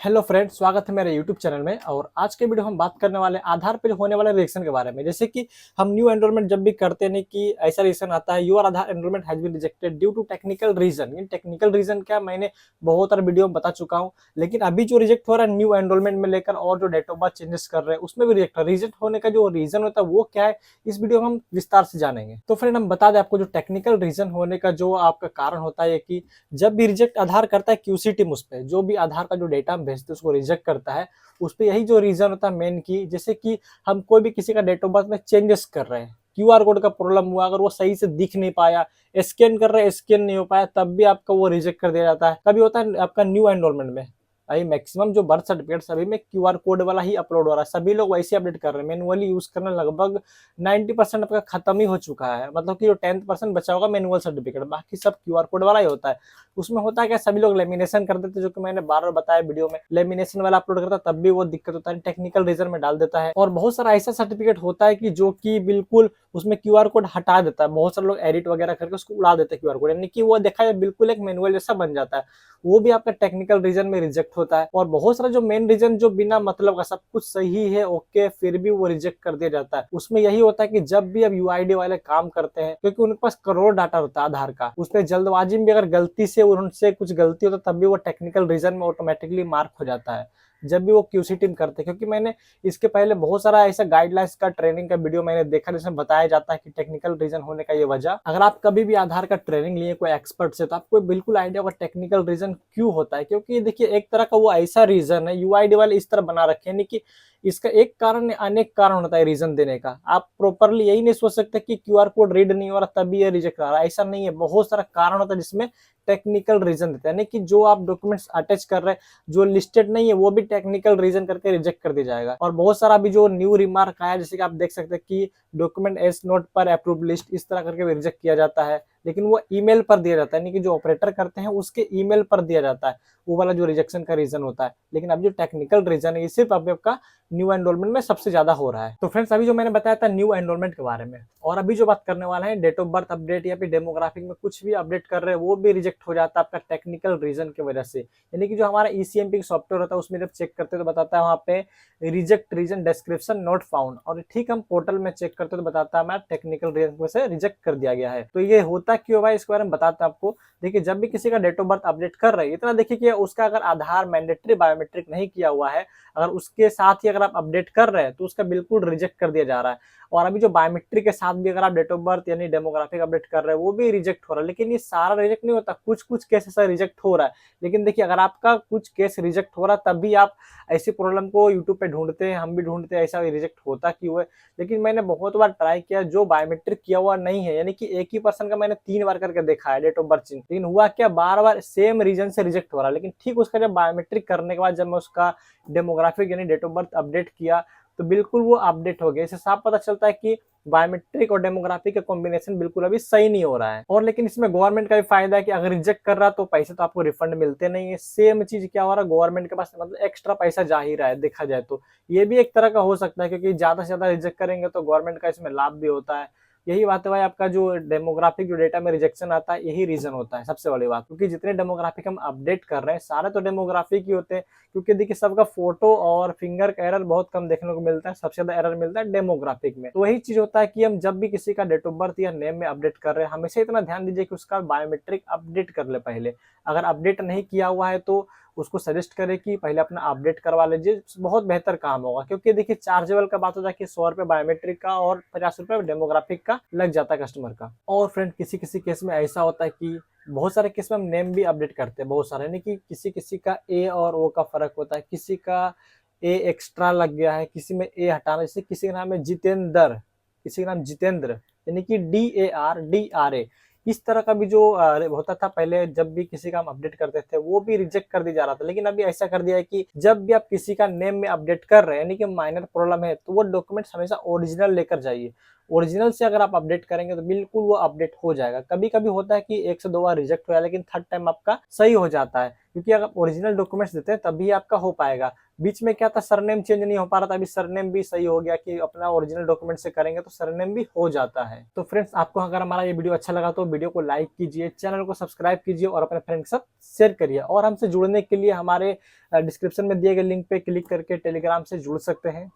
Hello friends, स्वागत है मेरे यूट्यूब चैनल में। और आज के वीडियो हम बात करने वाले हैं आधार पे होने वाले रिएक्शन के बारे में। जैसे कि हम न्यू एनरोलमेंट जब भी करते हैं कि ऐसा रिएक्शन आता है, your Aadhaar enrolment has been rejected due to technical reason. ये टेक्निकल रीजन क्या, मैंने बहुत सारे वीडियो में बता चुका हूँ। लेकिन अभी जो रिजेक्ट हो रहा है न्यू एनरोलमेंट में लेकर और जो डेट ऑफ बर्थ चेंजेस कर रहे हैं उसमें भी रिजेक्ट होने का जो रीजन होता है वो क्या है, इस वीडियो में हम विस्तार से जानेंगे। तो फ्रेंड, हम बता दें आपको जो टेक्निकल रीजन होने का जो आपका कारण होता है कि जब भी रिजेक्ट आधार करता है क्यूसी टीम, उस पर जो भी आधार का जो डेटा हम भेजते हैं उसको रिजेक्ट करता है। उस पर यही जो रीजन होता है मेन की, जैसे कि हम कोई भी किसी का डेट ऑफ बर्थ में चेंजेस कर रहे हैं, क्यूआर कोड का प्रॉब्लम हुआ, अगर वो सही से दिख नहीं पाया, स्कैन कर रहे हैं स्कैन नहीं हो पाया, तब भी आपका वो रिजेक्ट कर दिया जाता है। कभी होता है आपका न्यू एनरोलमेंट में अभी मैक्सिमम जो बर्थ सर्टिफिकेट सभी में क्यूआर कोड वाला ही अपलोड हो रहा है, सभी लोग वैसे अपडेट कर रहे हैं। मैनुअली यूज करना लगभग 90% आपका खत्म ही हो चुका है। मतलब कि जो 10% बचा होगा मैनुअल सर्टिफिकेट, बाकी सब क्यूआर कोड वाला ही होता है। उसमें होता है क्या, सभी लोग लेमिनेशन कर देते, जो कि मैंने बार बार बताया वीडियो में। लेमिनेशन वाला अपलोड करता है तब भी वो दिक्कत होता है, टेक्निकल रीजन में डाल देता है। और बहुत सारा ऐसा सर्टिफिकेट होता है कि जो कि बिल्कुल उसमें क्यूआर कोड हटा देता है। बहुत सारे लोग एडिट वगैरह करके उसको उड़ा देते हैं क्यूआर कोड, यानी कि वो देखा जाए बिल्कुल एक मैनुअल जैसा बन जाता है। वो भी आपका टेक्निकल रीजन में रिजेक्ट होता है। और बहुत सारा जो मेन रीजन जो बिना मतलब का सब कुछ सही है, ओके, फिर भी वो रिजेक्ट कर दिया जाता है। उसमें यही होता है कि जब भी अब यूआईडी वाले काम करते हैं, क्योंकि उनके पास करोड़ डाटा होता है आधार का, उसमें जल्दबाजी में भी अगर गलती से उनसे कुछ गलती होता है तब भी वो टेक्निकल रीजन में ऑटोमेटिकली मार्क हो जाता है जब भी वो क्यूसी टीम करते हैं। क्योंकि मैंने इसके पहले बहुत सारा ऐसा गाइडलाइंस का ट्रेनिंग का वीडियो मैंने देखा जिसमें बताया जाता है कि टेक्निकल रीजन होने का ये वजह। अगर आप कभी भी आधार का ट्रेनिंग लिए कोई एक्सपर्ट से, तो आपको बिल्कुल आइडिया होगा टेक्निकल रीजन क्यों होता है। क्योंकि देखिए, एक तरह का वो ऐसा रीजन है, यूआईडी वाले इस तरह बना रखे हैं कि इसका एक कारण अनेक कारण होता है रीजन देने का। आप प्रॉपरली यही नहीं सोच सकते कि क्यूआर कोड रीड नहीं हो रहा तभी ये रिजेक्ट आ रहा है, ऐसा नहीं है। बहुत सारा कारण होता है जिसमें टेक्निकल रीजन देते हैं, यानी कि जो आप डॉक्यूमेंट्स अटैच कर रहे हैं जो लिस्टेड नहीं है वो भी टेक्निकल रीजन करके रिजेक्ट कर दिया जाएगा। और बहुत सारा अभी जो न्यू रिमार्क आया, जैसे कि आप देख सकते हैं कि डॉक्यूमेंट एज नोट पर अप्रूव लिस्ट, इस तरह करके रिजेक्ट किया जाता है। लेकिन वो ईमेल पर दिया जाता है, यानी कि जो ऑपरेटर करते हैं उसके ईमेल पर दिया जाता है, वो वाला जो रिजेक्शन का रीजन होता है। लेकिन अब जो टेक्निकल रीजन है ये सिर्फ अभी आपका न्यू एनरोलमेंट में सबसे ज्यादा हो रहा है। तो फ्रेंड्स, अभी जो मैंने बताया था न्यू एनरोलमेंट के बारे में, और अभी जो बात करने वाला है डेट ऑफ बर्थ अपडेट या फिर डेमोग्राफिक में कुछ भी अपडेट कर रहे हैं वो भी रिजेक्ट हो जाता है आपका टेक्निकल रीजन की वजह से। यानी कि जो हमारा ईसीएमपी सॉफ्टवेयर होता है उसमें जब चेक करते हैं तो बताता है वहाँ पे reject reason description not found, और ठीक हम पोर्टल में चेक करते हैं तो बताता है हमारा टेक्निकल रीजन से रिजेक्ट कर दिया गया है। तो ये होता क्यों भाई, इसके बारे में बताता है आपको। देखिए, जब भी किसी का डेट ऑफ बर्थ अपडेट कर रहे हैं, इतना देखिए कि उसका अगर आधार मैंडेटरी बायोमेट्रिक नहीं किया हुआ है, अगर उसके साथ ही अगर आप अपडेट कर रहे हैं तो उसका बिल्कुल रिजेक्ट कर दिया जा रहा है। और अभी जो बायोमेट्रिक के साथ भी अगर आप डेट ऑफ बर्थ यानी डेमोग्राफिक अपडेट कर रहे हैं वो भी रिजेक्ट हो रहा है। लेकिन ये सारा रिजेक्ट नहीं होता, कुछ कुछ केस ऐसा रिजेक्ट हो रहा है। लेकिन देखिए, अगर आपका कुछ केस रिजेक्ट हो रहा है तब भी आप ऐसी प्रॉब्लम को यूट्यूब पे ढूंढते हैं, हम भी ढूंढते हैं ऐसा रिजेक्ट होता क्यों है। लेकिन मैंने बहुत बार ट्राई किया, जो बायोमेट्रिक किया हुआ नहीं है, यानी कि एक ही पर्सन का मैंने 3 बार करके देखा है डेट ऑफ बर्थ चेंज, लेकिन हुआ क्या, बार बार सेम रीजन से रिजेक्ट हो रहा है। लेकिन ठीक उसका जब बायोमेट्रिक करने के बाद जब मैं उसका डेमोग्राफिक यानी डेट ऑफ बर्थ अपडेट किया तो बिल्कुल वो अपडेट हो गया। इससे साफ पता चलता है कि बायोमेट्रिक और डेमोग्राफिक का कॉम्बिनेशन बिल्कुल अभी सही नहीं हो रहा है। और लेकिन इसमें गवर्नमेंट का भी फायदा है कि अगर रिजेक्ट कर रहा तो पैसे तो आपको रिफंड मिलते नहीं है। सेम चीज क्या हो रहा है, गवर्नमेंट के पास मतलब एक्स्ट्रा पैसा जा ही रहा है देखा जाए तो। ये भी एक तरह का हो सकता है, क्योंकि ज्यादा से ज्यादा रिजेक्ट करेंगे तो गवर्नमेंट का इसमें लाभ भी होता है। यही बात है भाई, आपका जो डेमोग्राफिक जो डेटा में रिजेक्शन आता है यही रीजन होता है सबसे बड़ी बात। क्योंकि जितने डेमोग्राफिक हम अपडेट कर रहे हैं सारे तो डेमोग्राफिक ही होते हैं। क्योंकि देखिए, सबका फोटो और फिंगर का एरर बहुत कम देखने को मिलता है, सबसे ज्यादा एरर मिलता है डेमोग्राफिक में। तो वही चीज होता है कि हम जब भी किसी का डेट ऑफ बर्थ या नेम में अपडेट कर रहे हैं, हमेशा इतना ध्यान दीजिए कि उसका बायोमेट्रिक अपडेट कर ले पहले। अगर अपडेट नहीं किया हुआ है तो उसको सजेस्ट करें कि पहले अपना अपडेट करवा लीजिए, बहुत बेहतर काम होगा। क्योंकि देखिए, चार्जेबल का बात होता है कि 100 रुपये बायोमेट्रिक का और 50 रुपये डेमोग्राफिक का लग जाता है कस्टमर का। और फ्रेंड, किसी किसी केस में ऐसा होता है कि बहुत सारे केस में हम नेम भी अपडेट करते हैं, बहुत सारे, यानी कि किसी किसी का ए और ओ का फर्क होता है, किसी का ए एक्स्ट्रा लग गया है, किसी में ए हटाना। जैसे किसी का नाम है जितेंद्र, किसी का नाम जितेंद्र, यानी कि DARDRA। इस तरह का भी जो होता था पहले, जब भी किसी का हम अपडेट करते थे वो भी रिजेक्ट कर दिया जा रहा था। लेकिन अभी ऐसा कर दिया है कि जब भी आप किसी का नेम में अपडेट कर रहे हैं, यानी कि माइनर प्रॉब्लम है, तो वो डॉक्यूमेंट्स हमेशा ओरिजिनल लेकर जाइए। ओरिजिनल से अगर आप अपडेट करेंगे तो बिल्कुल वो अपडेट हो जाएगा। कभी कभी होता है कि 1 से 2 बार रिजेक्ट हो जाए, लेकिन थर्ड टाइम आपका सही हो जाता है। क्योंकि अगर ओरिजिनल डॉक्यूमेंट्स देते हैं तभी आपका हो पाएगा। बीच में क्या था, सरनेम चेंज नहीं हो पा रहा था, अभी सरनेम भी सही हो गया कि अपना ओरिजिनल डॉक्यूमेंट से करेंगे तो सरनेम भी हो जाता है। तो फ्रेंड्स, आपको अगर हमारा ये वीडियो अच्छा लगा तो वीडियो को लाइक कीजिए, चैनल को सब्सक्राइब कीजिए और अपने फ्रेंड के साथ शेयर करिए। और हमसे जुड़ने के लिए हमारे डिस्क्रिप्शन में दिए गए लिंक पे क्लिक करके टेलीग्राम से जुड़ सकते हैं।